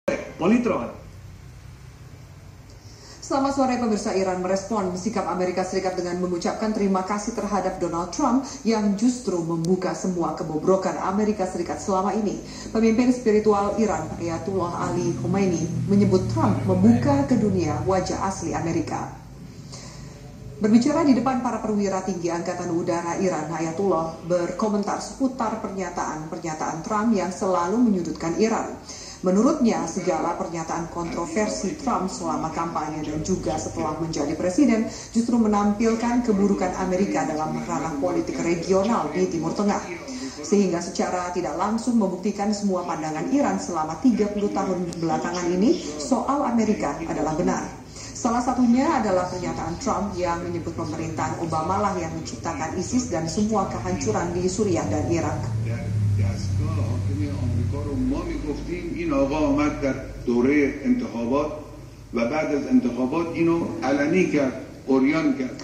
Politron. Selamat sore pemirsa. Iran merespon sikap Amerika Serikat dengan mengucapkan terima kasih terhadap Donald Trump yang justru membuka semua kebobrokan Amerika Serikat selama ini. Pemimpin spiritual Iran, Ayatollah Ali Khamenei, menyebut Trump membuka ke dunia wajah asli Amerika. Berbicara di depan para perwira tinggi Angkatan Udara Iran, Ayatollah berkomentar seputar pernyataan Trump yang selalu menyudutkan Iran. Menurutnya, segala pernyataan kontroversi Trump selama kampanye dan juga setelah menjadi presiden justru menampilkan keburukan Amerika dalam ranah politik regional di Timur Tengah. Sehingga secara tidak langsung membuktikan semua pandangan Iran selama 30 tahun belakangan ini soal Amerika adalah benar. Salah satunya adalah pernyataan Trump yang menyebut pemerintahan Obama lah yang menciptakan ISIS dan semua kehancuran di Suriah dan Irak. ما میگفتیم این آقا آمد در دوره انتخابات و بعد از انتخابات اینو علنی کرد، قریان کرد.